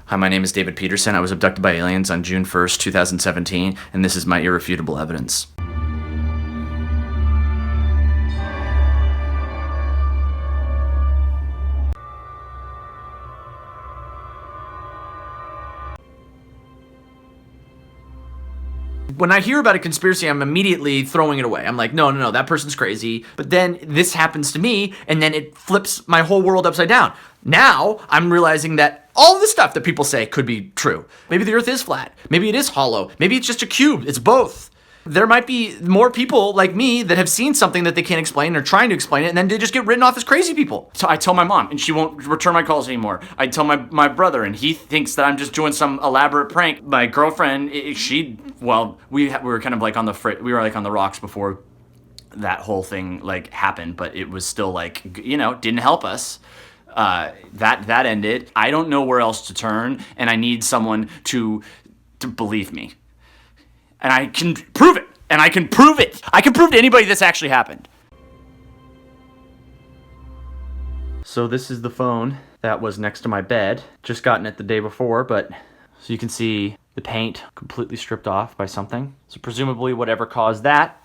Hi, my name is David Peterson. I was abducted by aliens on June 1st, 2017, and this is my irrefutable evidence. When I hear about a conspiracy, I'm immediately throwing it away. I'm like, no, that person's crazy. But then this happens to me, and then it flips my whole world upside down. Now I'm realizing that all the stuff that people say could be true. Maybe the earth is flat. Maybe it is hollow. Maybe it's just a cube. It's both. There might be more people like me that have seen something that they can't explain or trying to explain it, and then they just get written off as crazy people. So I tell my mom, and she won't return my calls anymore. I tell my brother, and he thinks that I'm just doing some elaborate prank. My girlfriend, we were kind of like on the rocks before that whole thing like happened, but it was still like, didn't help us. That ended. I don't know where else to turn, and I need someone to believe me. And I can prove it. And I can prove it. I can prove to anybody this actually happened. So this is the phone that was next to my bed. Just gotten it the day before, but so you can see the paint completely stripped off by something. So presumably whatever caused that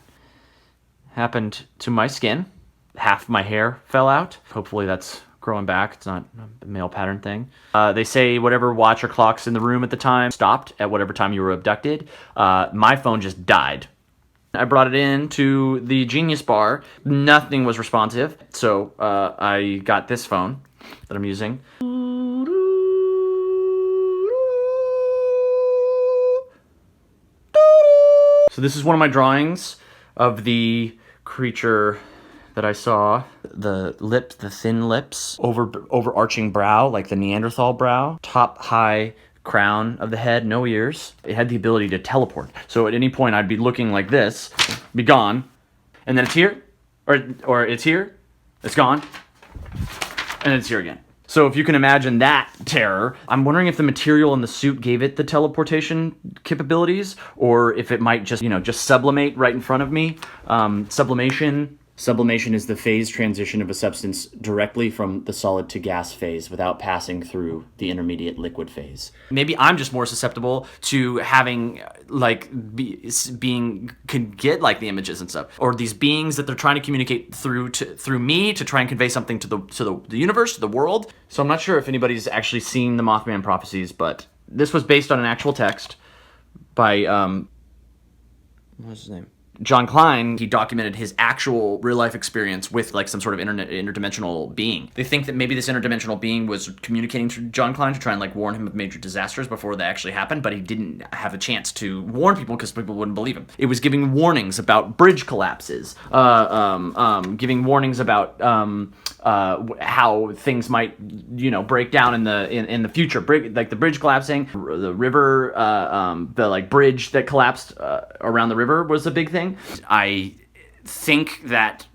happened to my skin. Half my hair fell out. Hopefully that's growing back. It's not a male pattern thing. They say whatever watch or clocks in the room at the time stopped at whatever time you were abducted. My phone just died. I brought it in to the Genius Bar. Nothing was responsive. So I got this phone that I'm using. So this is one of my drawings of the creature that I saw. The lips, the thin lips, overarching brow, like the Neanderthal brow, top high crown of the head, no ears. It had the ability to teleport. So at any point I'd be looking like this, be gone, and then it's here, or it's here, it's gone, and it's here again. So if you can imagine that terror, I'm wondering if the material in the suit gave it the teleportation capabilities, or if it might just sublimate right in front of me. Sublimation is the phase transition of a substance directly from the solid to gas phase without passing through the intermediate liquid phase. Maybe I'm just more susceptible to having can get like the images and stuff, or these beings that they're trying to communicate through me to try and convey something to the universe, to the world. So I'm not sure if anybody's actually seen the Mothman prophecies, but this was based on an actual text by what's his name? John Klein. He documented his actual real-life experience with like some sort of interdimensional being. They think that maybe this interdimensional being was communicating to John Klein to try and like warn him of major disasters before they actually happened, but he didn't have a chance to warn people because people wouldn't believe him. It was giving warnings about bridge collapses, giving warnings about how things might break down in the future, like the bridge collapsing, the river, the like bridge that collapsed around the river was a big thing. I think that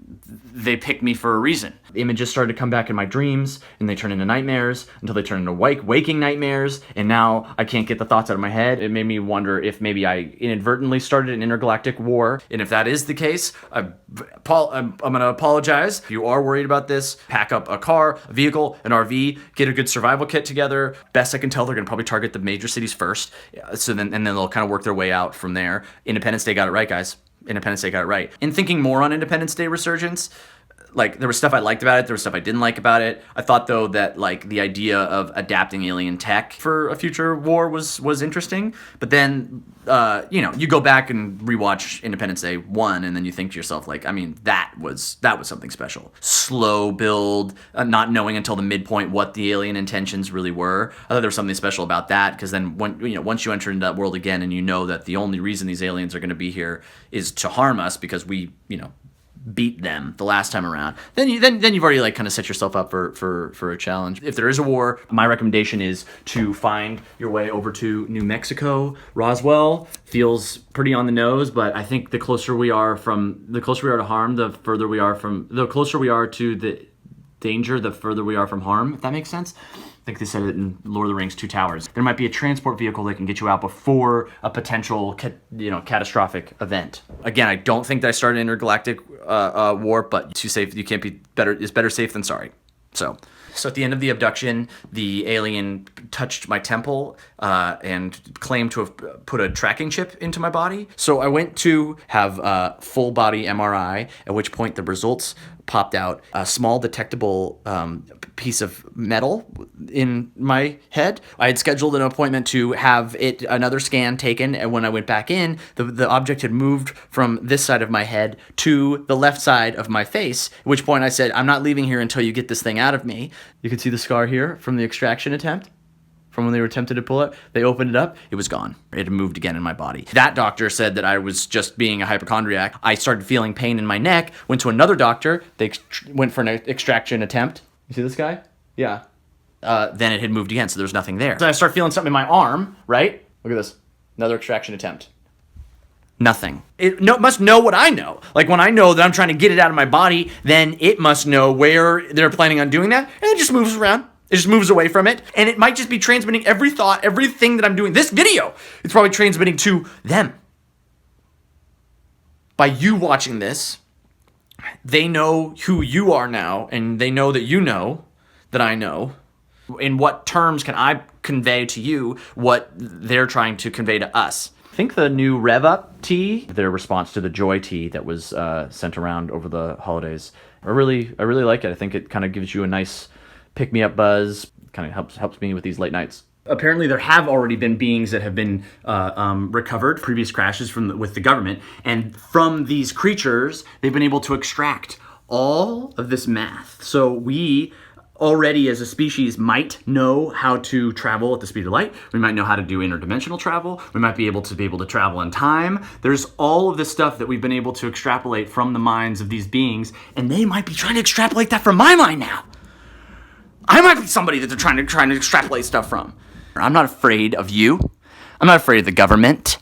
they picked me for a reason. The images started to come back in my dreams, and they turn into nightmares until they turn into waking nightmares, and now I can't get the thoughts out of my head. It made me wonder if maybe I inadvertently started an intergalactic war, and if that is the case, I'm going to apologize. If you are worried about this, pack up a car, a vehicle, an RV, get a good survival kit together. Best I can tell, they're going to probably target the major cities first, and then they'll kind of work their way out from there. Independence Day got it right, guys. Independence Day got it right. In thinking more on Independence Day resurgence, like there was stuff I liked about it, there was stuff I didn't like about it. I thought though that like the idea of adapting alien tech for a future war was interesting. But then you go back and rewatch Independence Day 1, and then you think to yourself like, I mean, that was something special. Slow build, not knowing until the midpoint what the alien intentions really were. I thought there was something special about that, because then once you enter into that world again and you know that the only reason these aliens are going to be here is to harm us because we beat them the last time around, then you've already like kind of set yourself up for a challenge. If there is a war, my recommendation is to find your way over to New Mexico. Roswell feels pretty on the nose, but I think the closer we are to harm, the closer we are to the danger, the further we are from harm, if that makes sense. I think they said it in Lord of the Rings, Two Towers. There might be a transport vehicle that can get you out before a potential catastrophic event. Again, I don't think that I started an intergalactic war, but too safe. You can't be better. It's better safe than sorry. So So at the end of the abduction, the alien touched my temple and claimed to have put a tracking chip into my body. So I went to have a full body MRI, at which point the results popped out a small detectable piece of metal in my head. I had scheduled an appointment to have another scan taken, and when I went back in, the object had moved from this side of my head to the left side of my face, at which point I said, I'm not leaving here until you get this thing out of me. You can see the scar here from the extraction attempt. From when they were attempted to pull it, they opened it up, it was gone. It had moved again in my body. That doctor said that I was just being a hypochondriac. I started feeling pain in my neck, went to another doctor, they went for an extraction attempt. You see this guy? Yeah. Then it had moved again, so there was nothing there. So I start feeling something in my arm, right? Look at this, another extraction attempt. Nothing. It must know what I know. Like when I know that I'm trying to get it out of my body, then it must know where they're planning on doing that, and it just moves around. It just moves away from it, and it might just be transmitting every thought, everything that I'm doing. This video, it's probably transmitting to them. By you watching this, they know who you are now, and they know that you know that I know. In what terms can I convey to you what they're trying to convey to us? I think the new Rev Up tea, their response to the Joy tea that was sent around over the holidays, I really like it. I think it kind of gives you a nice pick-me-up buzz, kind of helps me with these late nights. Apparently there have already been beings that have been recovered, previous crashes with the government, and from these creatures, they've been able to extract all of this math. So we already as a species might know how to travel at the speed of light. We might know how to do interdimensional travel. We might be able to travel in time. There's all of this stuff that we've been able to extrapolate from the minds of these beings, and they might be trying to extrapolate that from my mind now. I might be somebody that they're trying to extrapolate stuff from. I'm not afraid of you. I'm not afraid of the government.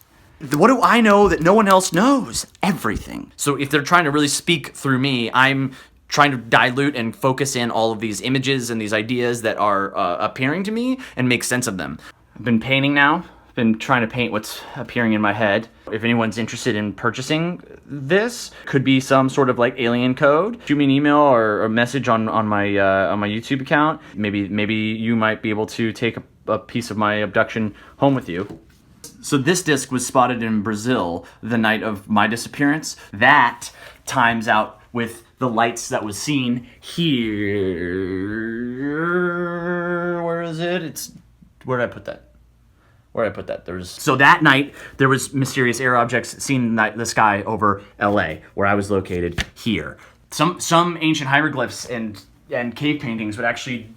What do I know that no one else knows? Everything. So if they're trying to really speak through me, I'm trying to dilute and focus in all of these images and these ideas that are appearing to me and make sense of them. I've been painting now. Been trying to paint what's appearing in my head. If anyone's interested in purchasing this, could be some sort of like alien code. Shoot me an email or a message on my YouTube account. Maybe you might be able to take a piece of my abduction home with you. So this disc was spotted in Brazil the night of my disappearance. That times out with the lights that was seen here. Where is it? Where did I put that? So that night, there was mysterious air objects seen in the sky over LA, where I was located here. Some ancient hieroglyphs and cave paintings would actually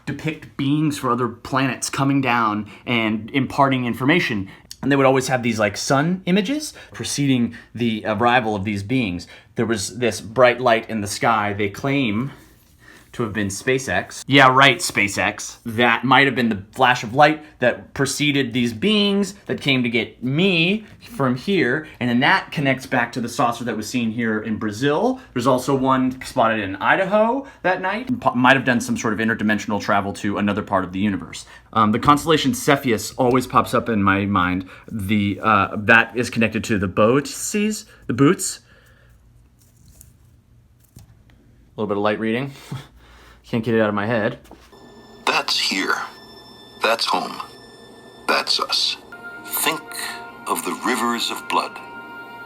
depict beings from other planets coming down and imparting information. And they would always have these like sun images preceding the arrival of these beings. There was this bright light in the sky. They claim to have been SpaceX. Yeah, right, SpaceX. That might have been the flash of light that preceded these beings that came to get me from here, and then that connects back to the saucer that was seen here in Brazil. There's also one spotted in Idaho that night. Might have done some sort of interdimensional travel to another part of the universe. The constellation Cepheus always pops up in my mind. That is connected to the boots. A little bit of light reading. Can't get it out of my head. That's here. That's home. That's us. Think of the rivers of blood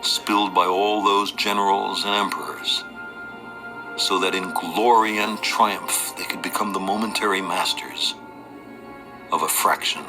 spilled by all those generals and emperors, so that in glory and triumph they could become the momentary masters of a fraction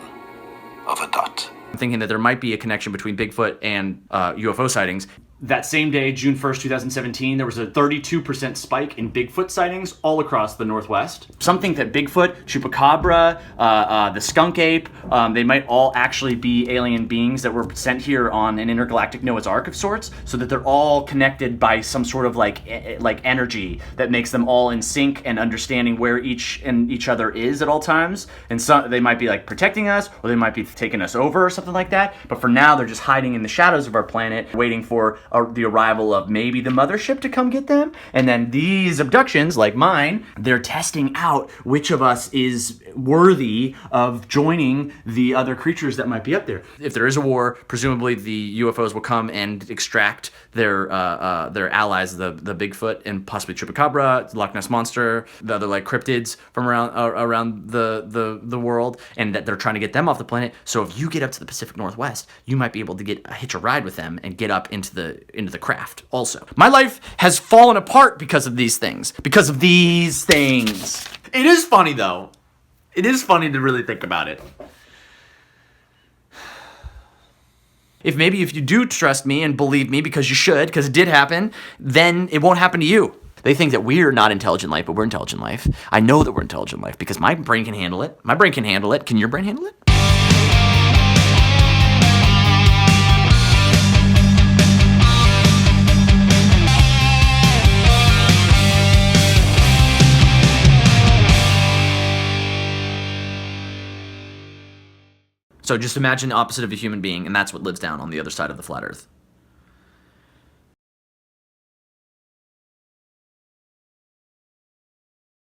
of a dot. I'm thinking that there might be a connection between Bigfoot and UFO sightings. That same day, June 1st, 2017, there was a 32% spike in Bigfoot sightings all across the Northwest. Some think that Bigfoot, Chupacabra, the skunk ape, they might all actually be alien beings that were sent here on an intergalactic Noah's Ark of sorts, so that they're all connected by some sort of like energy that makes them all in sync and understanding where each other is at all times. And so they might be like protecting us, or they might be taking us over or something like that. But for now, they're just hiding in the shadows of our planet, waiting for the arrival of maybe the mothership to come get them. And then these abductions, like mine, they're testing out which of us is worthy of joining the other creatures that might be up there. If there is a war, presumably the UFOs will come and extract their allies, the Bigfoot and possibly Chupacabra, Loch Ness Monster, the other like cryptids from around the world, and that they're trying to get them off the planet. So if you get up to the Pacific Northwest, you might be able to hitch a ride with them and get up into the craft. Also, my life has fallen apart because of these things. Because of these things. It is funny though. It is funny to really think about it. If you do trust me and believe me, because you should, because it did happen, then it won't happen to you. They think that we're not intelligent life, but we're intelligent life. I know that we're intelligent life because my brain can handle it. My brain can handle it. Can your brain handle it? So just imagine the opposite of a human being, and that's what lives down on the other side of the flat Earth.